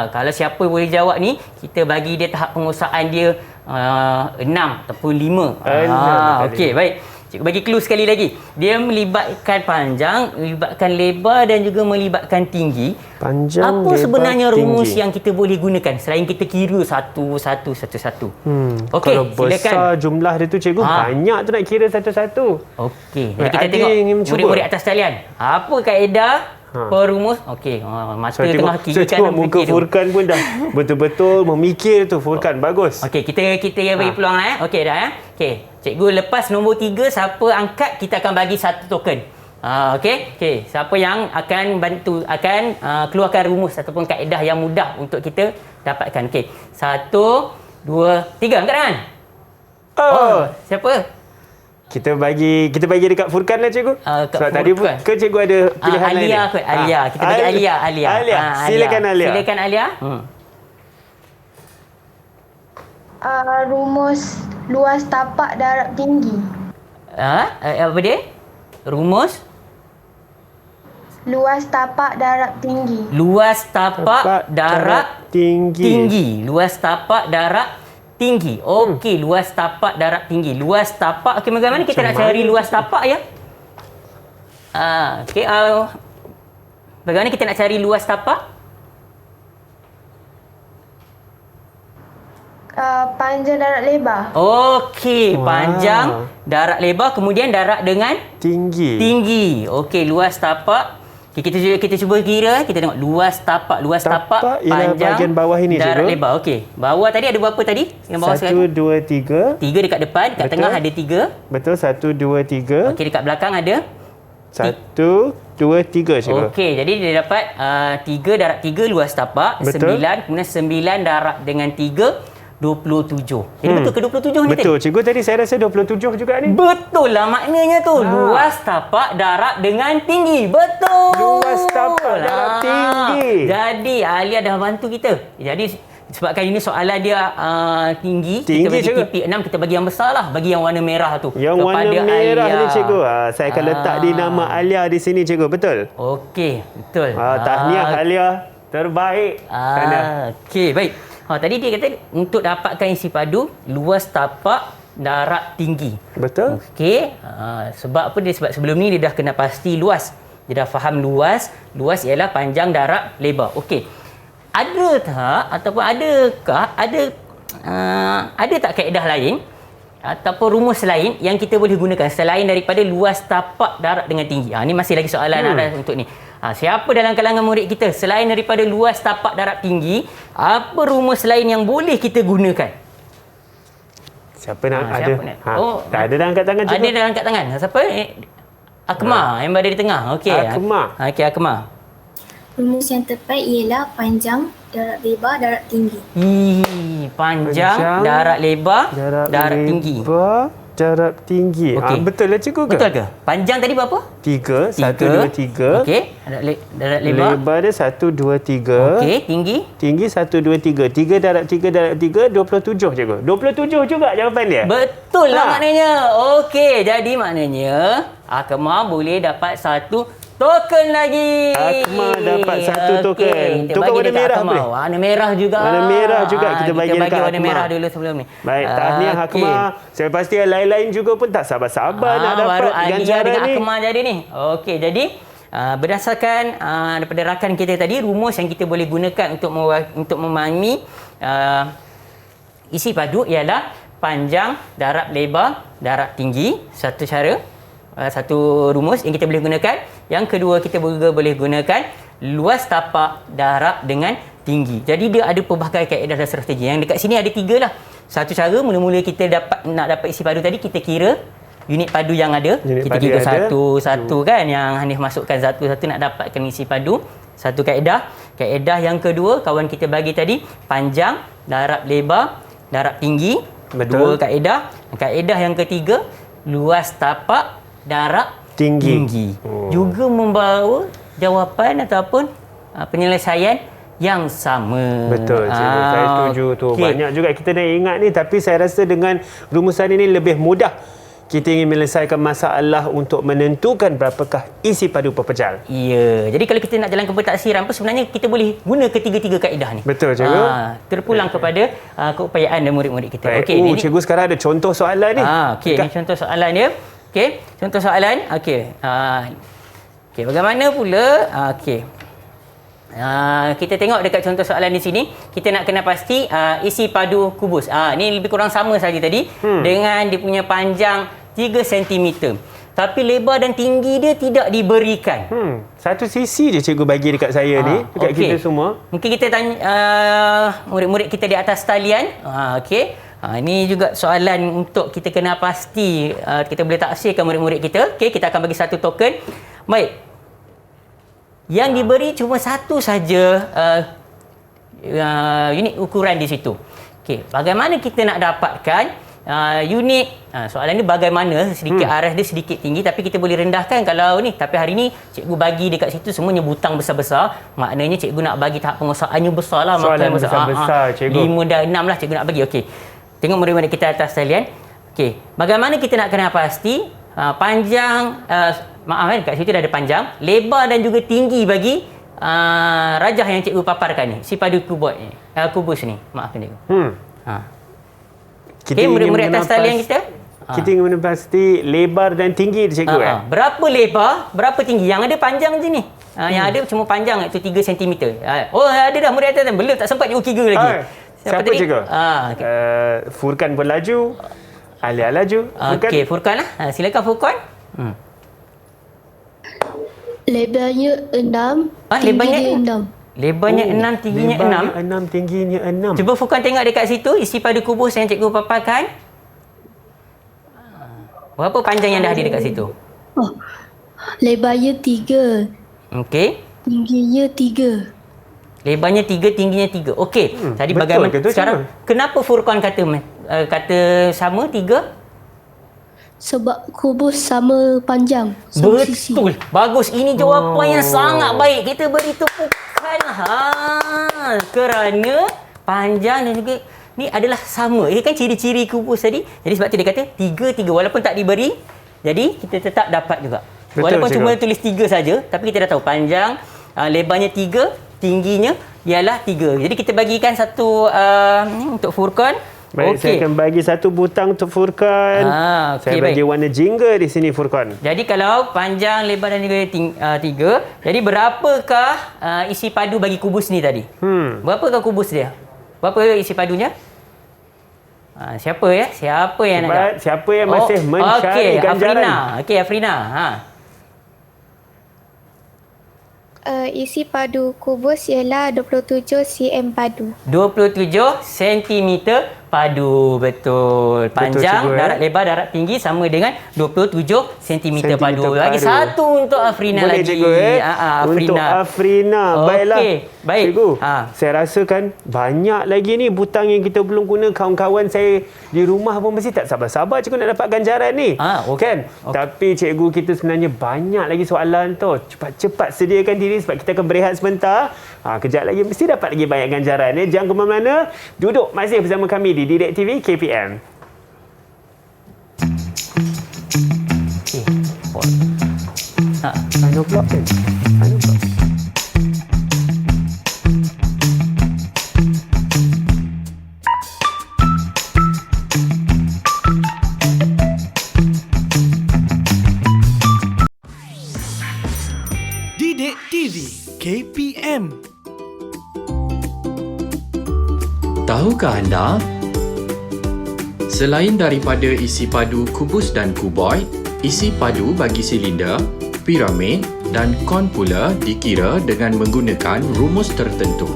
Kalau siapa boleh jawab ni, kita bagi dia tahap penguasaan dia 6 ataupun 5. Okey, baik. Cikgu bagi clue sekali lagi. Dia melibatkan panjang, melibatkan lebar dan juga melibatkan tinggi. Panjang, apa lebar, sebenarnya rumus tinggi. yang kita boleh gunakan selain kita kira satu-satu? Okey, kalau besar silakan. jumlah dia tu cikgu, banyak tu nak kira satu-satu. Okey, jadi kita ada tengok yang ingin cuba. murid-murid atas talian. Apa kaedah Perumus. Okey. Mata Saya tengah tengok, kiri saya tengok kanan muka fikir tu. Furkan pun dah betul-betul memikir tu Furkan. Bagus. Okey, kita yang bagi peluang lah. Okey dah. Okey. Cikgu lepas nombor 3, siapa angkat, kita akan bagi 1 token. Okey. Okey. Siapa yang akan bantu, akan keluarkan rumus ataupun kaedah yang mudah untuk kita dapatkan. Okey. 1, 2, 3. Angkat tangan. Oh, siapa? Kita bagi dekat Furkan lah cikgu. Kat Sebab tadi pun Furkan. ke cikgu ada pilihan lain. Alia kot. Alia. Kita bagi Alia. Alia. Silakan Alia. Silakan Alia. Rumus luas tapak darab tinggi. Apa dia? Rumus Luas tapak darab tinggi. luas tapak darab tinggi. Luas tapak darab tinggi. Okey, luas tapak darab tinggi. Luas tapak. Okey, bagaimana kita nak cari luas tapak ya? Okey, bagaimana kita nak cari luas tapak? Panjang darab lebar. Okey, panjang, darat lebar, kemudian darat dengan Tinggi. Okey, luas tapak. Okay, kita cuba kira, kita tengok luas tapak Tapak ialah panjang, bahagian bawah ini, darat cikgu. lebar. Okey. Bawah tadi ada berapa tadi? Yang bawah 1, 2, 3. 3 dekat depan, kat Betul. tengah ada 3. Betul, 1, 2, 3. Okey, dekat belakang ada 1, 2, 3 cikgu. Okey, jadi dia dapat 3 darat 3 luas tapak, Betul. 9, kemudian 9 darat dengan 3, 27. Jadi betul ke 27 ni? Betul, cikgu tadi saya rasa 27 juga ni. Betul lah maknanya tu. Luas tapak darab dengan tinggi. Betul. Luas tapak darab tinggi. Jadi Alia dah bantu kita. Jadi sebabkan ini soalan dia tinggi, kita bagi cikgu. tipi 6, kita bagi yang besar lah. Bagi yang warna merah tu. Yang warna kepada merah Alia. ni cikgu. Saya akan letak di nama Alia di sini cikgu. Betul? Okey, betul. Tahniah Alia. Terbaik. Okey, baik. Tadi dia kata untuk dapatkan isi padu luas tapak darab tinggi. Betul? Okey, sebab apa dia? Sebab sebelum ni dia dah kena pasti luas. Dia dah faham luas. Luas ialah panjang, darab, lebar. Okey. Ada tak ataupun ada tak kaedah lain ataupun rumus lain yang kita boleh gunakan selain daripada luas tapak darab dengan tinggi? Ini masih lagi soalan ada untuk ni. Siapa dalam kalangan murid kita selain daripada luas tapak darab tinggi, apa rumus lain yang boleh kita gunakan? Siapa nak ada? Siapa nak? Tak ada dah angkat tangan cikgu. Ada dah angkat tangan. Siapa? Akmal yang berada di tengah. Okey. Akmal. Okey, Akmal. Rumus yang tepat ialah panjang, darab lebar, darab tinggi. Panjang, darab lebar, darab tinggi. Darab tinggi. Okey. Betul lah cikgu ke? Betul ke? Panjang tadi berapa? 3, 1, 2, 3. Okey. Darab lebar. Lebar dia 1, 2, 3. Okey, tinggi. Tinggi 1, 2, 3. 3 darab 3, 27 cikgu. 27 juga jawapan dia. Betul lah maknanya. Okey, jadi maknanya Akmal boleh dapat 1 token lagi. Akmal dapat 1 token. Okey, kita Token bagi warna dekat merah Akmal. boleh? Warna merah juga. Warna merah juga kita bagi dekat warna Akmal. merah dulu sebelum ni. Baik, tahniah Okey. Akmal. Saya pasti yang lain-lain juga pun tak sabar-sabar nak dapat baru Alia ganjaran dengan ni. Akmal jadi ni. Okey, jadi berdasarkan daripada rakan kita tadi, rumus yang kita boleh gunakan untuk memahami isi padu ialah panjang, darab lebar, darab tinggi. Satu cara, satu rumus yang kita boleh gunakan. Yang kedua, kita juga boleh gunakan luas tapak darab dengan tinggi. Jadi dia ada pelbagai kaedah dan strategi. Yang dekat sini ada 3 lah. Satu cara, mula-mula kita nak dapat isi padu tadi, kita kira unit padu yang ada. Unit Kita padu kira yang ada. satu-satu kan, yang Hanif masukkan satu-satu nak dapatkan isi padu. Satu kaedah. Kaedah yang kedua, kawan kita bagi tadi, panjang, darab lebar, darab tinggi. Betul. 2 kaedah. Kaedah yang ketiga, luas tapak darab tinggi. Juga membawa jawapan ataupun penyelesaian yang sama. Betul, cikgu. Saya setuju tu. okey. Banyak juga kita nak ingat ni, tapi saya rasa dengan rumusan ini lebih mudah kita ingin menyelesaikan masalah untuk menentukan berapakah isi padu pepejal. Ya. Jadi kalau kita nak jalan ke pentaksiran pun sebenarnya kita boleh guna ketiga-tiga kaedah ni. Betul, cikgu. Terpulang kepada keupayaan dan murid-murid kita. Baik. Okey, ini Cikgu sekarang ada contoh soalan ni. okey, ini contoh soalan dia. Okey, contoh soalan. Okey. Okey, bagaimana pula? Okey. Kita tengok dekat contoh soalan di sini, kita nak kena pasti isi padu kubus. Ni lebih kurang sama saja tadi dengan dia punya panjang 3 cm. tapi lebar dan tinggi dia tidak diberikan. Satu sisi je cikgu bagi dekat saya ni, dekat kita semua. Mungkin kita tanya murid-murid kita di atas talian. Okey. Ini juga soalan untuk kita kena pasti kita boleh taksirkan murid-murid kita. Okey, kita akan bagi satu token. Baik. Yang diberi cuma satu saja unit ukuran di situ. Okey, bagaimana kita nak dapatkan unit soalan ni bagaimana sedikit arah dia sedikit tinggi tapi kita boleh rendahkan kalau ni, tapi hari ni cikgu bagi dekat situ semuanya butang besar-besar, maknanya cikgu nak bagi tahap penguasaannya besarlah, soalan besar-besar cikgu. 5 dan 6 lah cikgu nak bagi. Okey, tengok murid-murid kita atas talian. Okey, bagaimana kita nak kena pasti panjang kat situ dah ada panjang, lebar dan juga tinggi bagi rajah yang cikgu paparkan ni, si padu kubus ni. Maafkan cikgu. Okey, murid-murid atas talian kita. Kita ingin pasti lebar dan tinggi cikgu Berapa lebar, berapa tinggi? Yang ada panjang je ni. Yang ada cuma panjang itu 3 cm. Oh, ada dah murid atas. Belum tak sempat cikgu kira lagi. Siapa cikgu? Furkan pun laju. Alia laju. Okey, Furkan lah. Silakan Furkan. Lebarnya 6, lebarnya tingginya 6. Lebarnya 6, tingginya 6. 6, tingginya 6. Cuba Furkan tengok dekat situ isi padu kubus yang cikgu paparkan. Berapa panjang yang dah ada dekat situ? Oh, lebarnya 3. Okey. Tingginya 3. Lebarnya 3, tingginya 3. Okey. Tadi bagaimana sekarang kenapa Furkan kata sama 3? Sebab kubus sama panjang. Betul. Sisi. Bagus. Ini jawapan yang sangat baik. Kita beri tepukan. Kerana panjang dan juga ni adalah sama. Ini kan ciri-ciri kubus tadi. Jadi sebab tu dia kata 3 walaupun tak diberi. Jadi kita tetap dapat juga. Betul, walaupun cikgu. cuma tulis 3 saja, tapi kita dah tahu panjang, lebarnya 3, tingginya ialah 3. Jadi kita bagikan satu untuk Furkan. Baik, saya akan bagi satu butang untuk Furkan. Okay, saya bagi warna jingga di sini Furkan. Jadi kalau panjang, lebar dan juga 3, jadi berapakah isi padu bagi kubus ni tadi? Berapakah kubus dia? Berapa isi padunya? Siapa ya? Siapa yang nak jawab? Siapa yang masih mencari ganjaran? Afrina. Okey, Afrina. Isi padu kubus ialah 27 cm padu. 27 cm padu. Betul. Panjang, cikgu, darat lebar, darat tinggi sama dengan 27 cm padu. Lagi satu untuk Afrina. Boleh, lagi. Cikgu, Afrina. Untuk Afrina. Baiklah. Okey, baik. Cikgu, saya rasakan banyak lagi ni butang yang kita belum guna. Kawan-kawan saya di rumah pun mesti tak sabar-sabar cikgu nak dapat ganjaran ni. Kan? Tapi cikgu kita sebenarnya banyak lagi soalan tu. Cepat-cepat sediakan diri sebab kita akan berehat sebentar. Kejap lagi mesti dapat lagi banyak ganjaran. Jangan ke mana-mana. Duduk masih bersama kami di Didik TV KPM. Final block kan? Final block. Didik TV KPM. Tahukah anda? Selain daripada isi padu kubus dan kuboid, isi padu bagi silinder, piramid dan kon pula dikira dengan menggunakan rumus tertentu.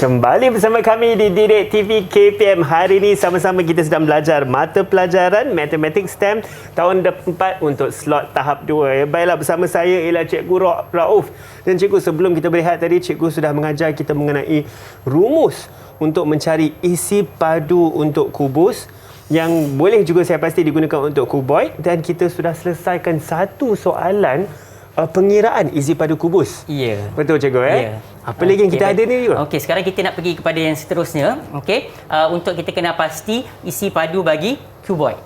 Kembali bersama kami di Didik TV KPM. Hari ini sama-sama kita sedang belajar mata pelajaran Matematik STEM tahun 4 untuk slot tahap 2. Baiklah, bersama saya ialah Cikgu Rauf. Dan Cikgu, sebelum kita berehat tadi, Cikgu sudah mengajar kita mengenai rumus untuk mencari isi padu untuk kubus yang boleh juga saya pasti digunakan untuk kuboid, dan kita sudah selesaikan satu soalan pengiraan isi padu kubus. Ya. Betul Cikgu Ya. Apa lagi yang kita ada ni juga? Okey, sekarang kita nak pergi kepada yang seterusnya. Okey, untuk kita kena pasti isi padu bagi kuboid.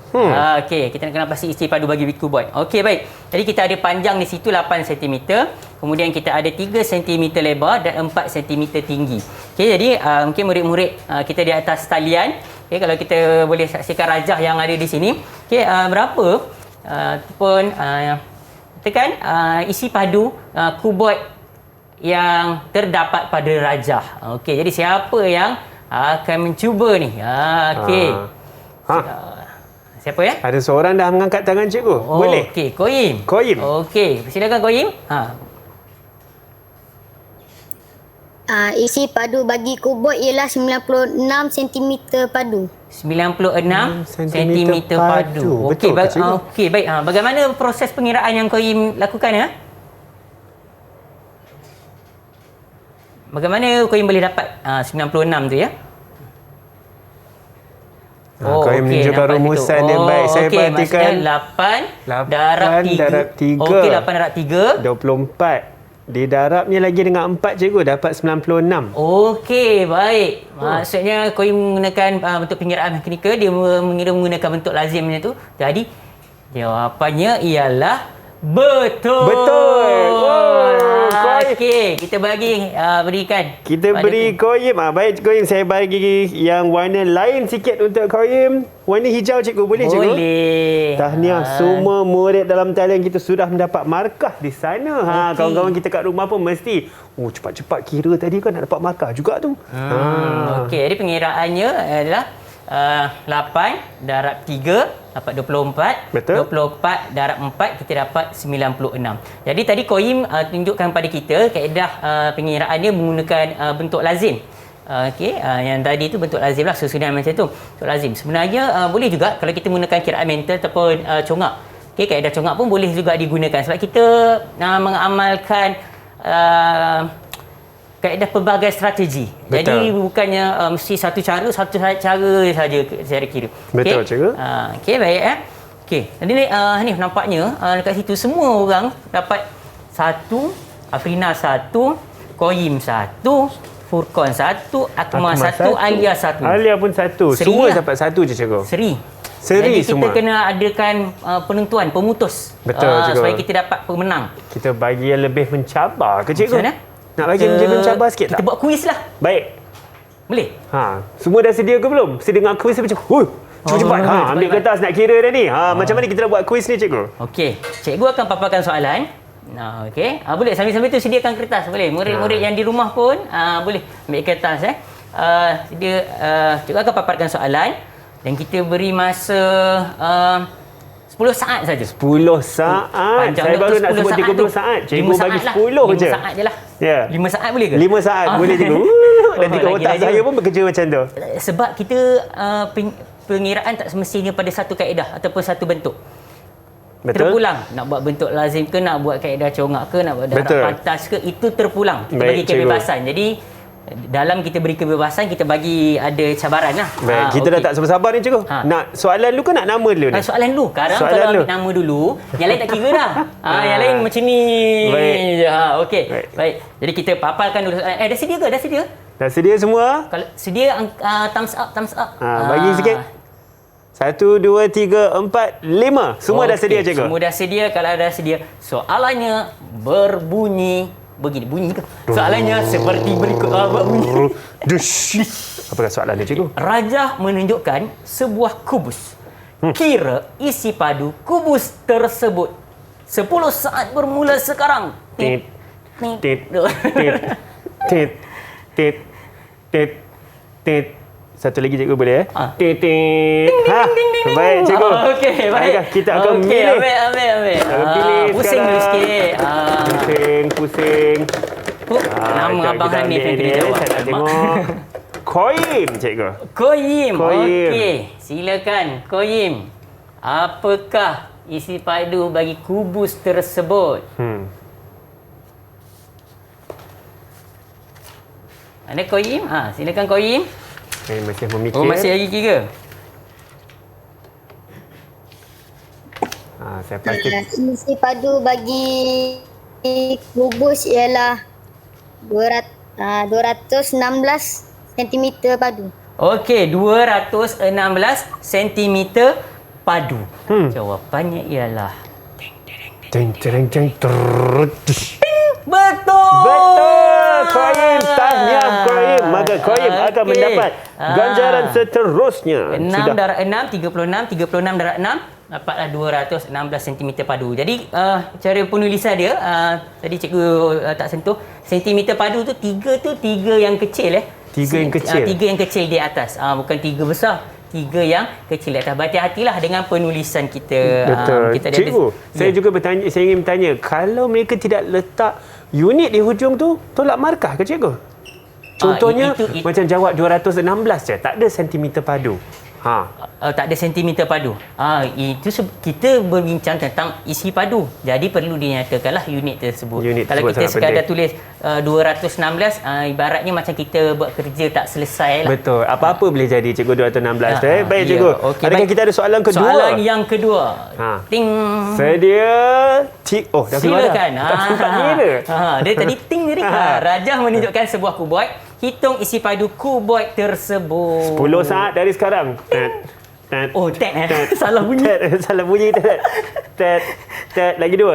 Okey, kita nak kena pasti isi padu bagi kuboid. Okey, baik. Jadi kita ada panjang di situ 8 cm, kemudian kita ada 3 cm lebar dan 4 cm tinggi. Okey, jadi mungkin murid-murid kita di atas talian, okey, kalau kita boleh saksikan rajah yang ada di sini. Okey, berapa tekan isi padu kuboid yang terdapat pada rajah. Okey, jadi siapa yang akan mencuba ni. Okey. Siapa ya? Ada seorang dah mengangkat tangan cikgu. Boleh? Okey, Koim. Koim. Okey, silakan Koim. Isi padu bagi kubur ialah 96 cm padu. 96 cm padu. padu. Okey, Betul ke, cikgu? okey, baik. Bagaimana proses pengiraan yang Koim lakukan ya? Bagaimana Koim boleh dapat 96 tu ya? Kau yang menunjukkan nampak rumusan gitu. dia baik. Saya perhatikan maksudnya 8 darab 3. Okey, 8 darab 3. 24. Didarabnya lagi dengan 4 cikgu dapat 96. Okey, baik. Maksudnya Koim menggunakan bentuk pengiraan mekanikal, dia mengira menggunakan bentuk lazimnya tu. Jadi jawapannya ialah betul. Okey, kita berikan. Kita beri Koim. Baik Koim, saya bagi yang warna lain sikit untuk Koim. Warna hijau cikgu, boleh cikgu? Boleh. Tahniah, semua murid dalam talian kita sudah mendapat markah di sana. Kawan-kawan kita kat rumah pun mesti cepat-cepat kira tadi kan nak dapat markah juga tu. Okey, jadi pengiraannya adalah 8 darab 3 dapat 24. Betul. 24 darab 4 kita dapat 96. Jadi tadi Koim tunjukkan pada kita kaedah pengiraan dia menggunakan bentuk lazim. Okey, yang tadi tu bentuk lazim lah, susunan macam tu. Bentuk lazim. Sebenarnya boleh juga kalau kita menggunakan kiraan mental ataupun congak. Okey, kaedah congak pun boleh juga digunakan sebab kita mengamalkan kaedah pelbagai strategi. Betul. Jadi bukannya mesti satu cara saja saya kira. Betul, cikgu. Okey, baik Okey. Jadi ni nampaknya dekat situ semua orang dapat 1, Afrina 1, Koim 1, Furqan 1, Akmal 1, Alia 1. Alia pun 1. Semua dapat 1 je cikgu. Seri Seri jadi semua. kita kena adakan penentuan, pemutus. Betul, cikgu. Supaya kita dapat pemenang. Kita bagi yang lebih mencabar ke cikgu? Macam mana? Nak bagi yang lebih mencabar sikit kita tak? buat kuis lah. Baik. Boleh? Semua dah sedia ke belum? Sedia dengan kuis macam, cepat-cepat. Ambil kertas nak kira dah ni. Macam mana kita nak buat kuis ni cikgu? Okey, cikgu akan paparkan soalan. Okey, boleh sambil-sambil tu sediakan kertas, boleh. Murid-murid yang di rumah pun boleh ambil kertas cikgu akan paparkan soalan dan kita beri masa 10 saat saja. 10 saat. Panjang Saya baru nak 10 sebut 30 saat. Cikgu bagi 10 je. 5 saat je lah. Ya. 5 saat boleh ke? 5 saat boleh cikgu. Nanti kat otak saya pun bekerja macam tu. Sebab kita pengiraan tak semestinya pada satu kaedah ataupun satu bentuk. Betul. Terpulang. Nak buat bentuk lazim ke, nak buat kaedah congak ke, nak buat darab pantas ke, itu terpulang. Kita Baik, bagi kebebasan. Jadi dalam kita beri kebebasan, kita bagi ada cabaran lah. Baik, kita dah tak sabar-sabar ni cikgu. Nak soalan dulu ke nak nama dulu ni? Soalan dulu. Sekarang Soalan kalau dulu. ambil nama dulu, yang lain tak kira dah. Yang lain macam ni. Baik. Okey. Baik. Jadi kita paparkan dulu. Dah sedia ke? Dah sedia? Dah sedia semua? Kalau sedia, thumbs up. Bagi sikit. 1, 2, 3, 4, 5. Semua dah sedia cikgu? Semua dah sedia. Kalau dah sedia, soalannya berbunyi begini. Bunyi ke? Soalannya seperti berikut. Bunyi. Dush. Apakah soalan dia cikgu? Rajah menunjukkan sebuah kubus. Kira isi padu kubus tersebut. 10 saat bermula sekarang. Tit. Tit. Tit. Tit. Tit. Tit. Satu lagi cikgu boleh Tit. Tit. Baik cikgu. Okey, baik. Kita akan pilih. Ambil. Pilih pusing dulu sikit. Pusing. Nama Abang Hanif yang kena jawab. Saya nak tengok. Koim cikgu. Koim. Okey, silakan Koim. Apakah isi padu bagi kubus tersebut? Ada Koim? Silakan Koim. Saya masih memikir. Masih lagi kira. Saya pasti. Isi padu bagi kubus ialah 216 cm padu. Okey, 216 cm padu. Jawapannya ialah Jeng. betul. Koim, tahniah Koim. Maka Koim akan mendapat ganjaran seterusnya. 6 darab 6, 36 darab 6 dapatlah 216 cm padu. Jadi cara penulisan dia tadi cikgu tak sentuh. Sentimeter padu tu 3 yang kecil Tiga yang kecil. Tiga yang kecil di atas. Bukan tiga besar. Tiga yang kecil di atas. Berhati-hatilah dengan penulisan kita. Betul. Kita Cikgu, saya juga saya ingin bertanya, kalau mereka tidak letak unit di hujung tu, tolak markah ke cikgu? Contohnya, macam jawab 216 je, tak ada sentimeter padu. Tak ada sentimeter padu. Itu kita berbincang tentang isi padu. Jadi perlu dinyatakanlah unit tersebut. Kalau kita sekadar tulis 216, ibaratnya macam kita buat kerja tak selesai lah. Betul. Apa-apa boleh jadi cikgu 216. Baik cikgu. Okay, adakah kita ada soalan kedua? Soalan yang kedua. Ting. Sedia. Dah silakan. Tak sempat kira. Dia tadi ting jadi. Rajah menunjukkan sebuah kuboid. Hitung isi padu kuboid tersebut. 10 saat dari sekarang. Oh, salah bunyi. Salah bunyi. Lagi 2.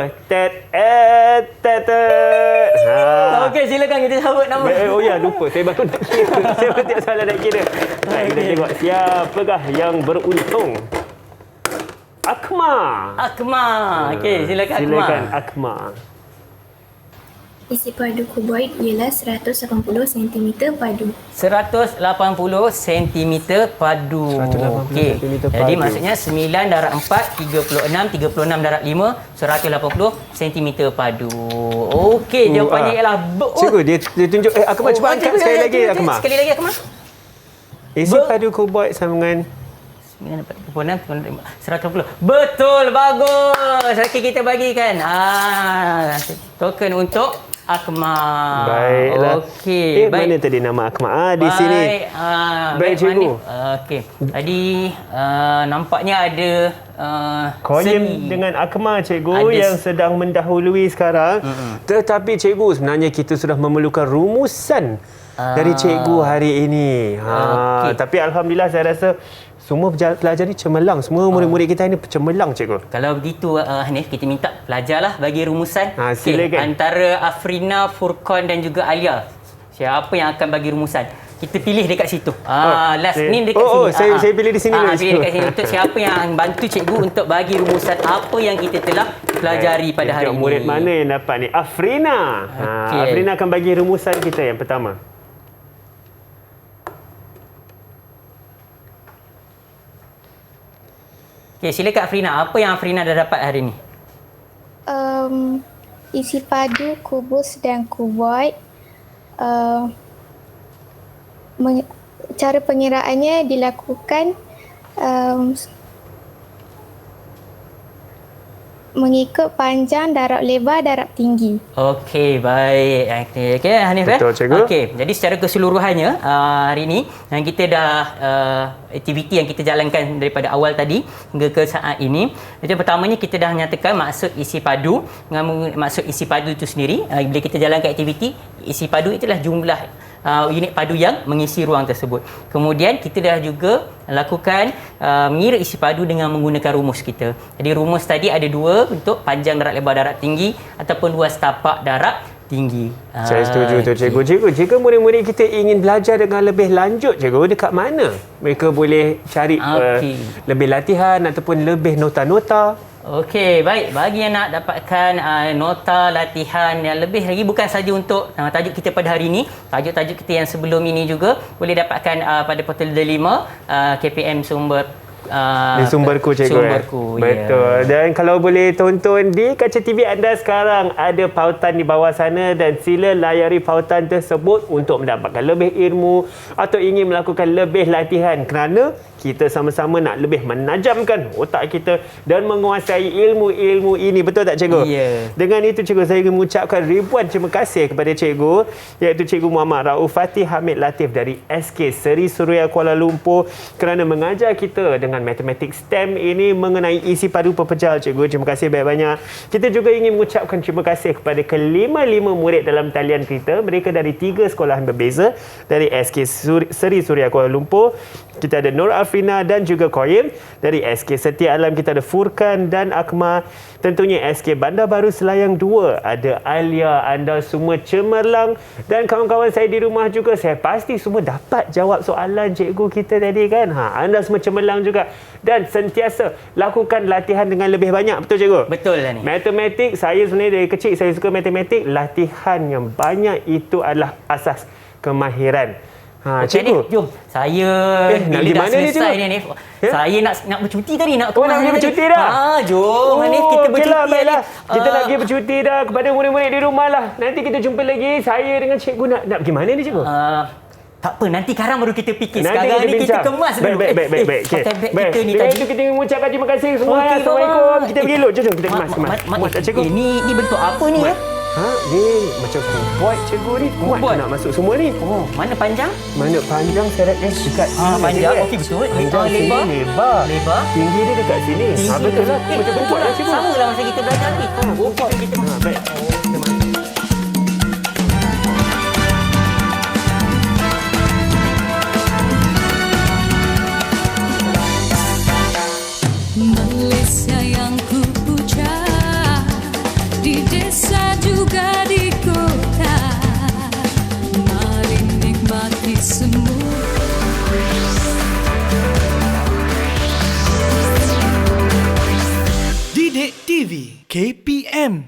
Okey, silakan kita sebut nama. Oh ya, lupa. Saya baru nak kira. Saya baru tak salah nak kira. Baik, kita tengok siapakah yang beruntung. Akma. Okey, silakan Akma. Silakan Akma. Isi padu kuboid ialah 180 cm padu. 180 cm padu. Okey. Jadi maksudnya 9 darab 4, 36 darab 5, 180 cm padu. Okey, jawapannya ialah Cikgu, dia tunjuk. Akma, cuba angkat sekali lagi, Akma. Sekali lagi, Akma. Isi padu kuboid sama dengan 180. Betul, bagus. Okey, kita bagikan. Token untuk Akma. Baiklah. Okey. Mana tadi nama Akma? Di sini. Baik, cikgu. Okey. Tadi nampaknya ada Koyim dengan Akma, cikgu, yang sedang mendahului sekarang. Tetapi cikgu, sebenarnya kita sudah memerlukan rumusan dari cikgu hari ini. Tapi alhamdulillah saya rasa semua pelajar ni cemerlang. Semua murid-murid kita ni cemerlang, cikgu. Kalau begitu, Hanif, kita minta pelajarlah bagi rumusan. Silakan. Antara Afrina, Furqan dan juga Alia. Siapa yang akan bagi rumusan? Kita pilih dekat situ. Last name dekat sini. Saya pilih di sini. Pilih dekat sini. Untuk siapa yang bantu cikgu untuk bagi rumusan apa yang kita telah pelajari pada hari ini. Murid mana yang dapat ni? Afrina. Afrina akan bagi rumusan kita yang pertama. Okay, silakan Afrina. Apa yang Afrina dah dapat hari ini? Isi padu, kubus dan kuboid. Cara pengiraannya dilakukan mengikut panjang, darab lebar, darab tinggi. Okey, baik. Okey, Hanif. Betul, cikgu. Okey, jadi secara keseluruhannya hari ini kita dah aktiviti yang kita jalankan daripada awal tadi hingga ke saat ini. Jadi pertamanya kita dah nyatakan maksud isi padu. Maksud isi padu itu sendiri, bila kita jalankan aktiviti, isi padu itulah jumlah unit padu yang mengisi ruang tersebut. Kemudian kita dah juga lakukan mengira isi padu dengan menggunakan rumus kita. Jadi rumus tadi ada dua bentuk, panjang darab lebar darab tinggi ataupun luas tapak darab tinggi. Saya setuju tu, cikgu. Cikgu, jika murid-murid kita ingin belajar dengan lebih lanjut, cikgu, dekat mana mereka boleh cari lebih latihan ataupun lebih nota-nota? Okey, baik. Bagi yang nak dapatkan nota latihan yang lebih lagi, bukan saja untuk tajuk kita pada hari ini, tajuk-tajuk kita yang sebelum ini juga boleh dapatkan pada portal Delima KPM Sumber di Sumberku, cikgu. Sumberku, betul. Dan kalau boleh tonton di kaca TV anda sekarang, ada pautan di bawah sana dan sila layari pautan tersebut untuk mendapatkan lebih ilmu atau ingin melakukan lebih latihan, kerana kita sama-sama nak lebih menajamkan otak kita dan menguasai ilmu-ilmu ini. Betul tak, cikgu? Ya. Dengan itu, cikgu, saya ingin mengucapkan ribuan terima kasih kepada cikgu, iaitu Cikgu Muhammad Rauf Fatih Hamid Latif dari SK Seri Suria Kuala Lumpur, kerana mengajar kita dengan matematik STEM ini mengenai isi padu pepejal, cikgu. Terima kasih banyak-banyak. Kita juga ingin mengucapkan terima kasih kepada kelima-lima murid dalam talian kita. Mereka dari 3 sekolah berbeza, dari SK Seri Suria Kuala Lumpur. Kita ada Nur Afrina dan juga Koyim. Dari SK Setia Alam kita ada Furqan dan Akma. Tentunya SK Bandar Baru Selayang 2 ada Alia. Anda semua cemerlang. Dan kawan-kawan saya di rumah juga, saya pasti semua dapat jawab soalan cikgu kita tadi, kan? Anda semua cemerlang juga. Dan sentiasa lakukan latihan dengan lebih banyak. Betul, cikgu? Betul lah ni. Matematik, saya sebenarnya dari kecil saya suka matematik. Latihan yang banyak itu adalah asas kemahiran. Ha, Okey, cikgu. Nif, jom. Saya nak bila pergi dah mana ni, selesai cikgu? ni, Nif. Ya? Saya nak bercuti tadi, nak Oh, nak pergi bercuti dah? Jom, Nif, kita bercuti. okeylah, baiklah. Nif. Kita nak pergi bercuti dah kepada murid-murid di rumah lah. Nanti kita jumpa lagi. Saya dengan cikgu nak pergi mana ni, cikgu? Tak apa, nanti sekarang baru kita fikir. Nanti Sekarang ni kita bincang. kemas dulu. Baik. Okay. Pakai beg Baik. kita ni Dengan tadi. itu kita mengucapkan terima kasih semua. Okey, Assalamualaikum. Abang. Kita pergi elok. Jom, kita kemas. Muat tak, cikgu? Ni bentuk apa ni? Ha, ni macam kubuat cikgu ni. Muat Kubuat? nak masuk semua ni. Oh, mana panjang? Mana panjang syaratnya dekat sini. Panjang. cikgu, Okey, betul. Panjang sini Lebar? lebar. Lebar? Tinggi dia dekat sini. Ha, betul lah. Macam betul kubuat lah, cikgu. Sama lah masa kita belajar ni. Okey, kita Ha, baik. Kita masuk. Malaysia yang ku puja, di desa juga di kota. Mari nikmati semua. Didik TV KPM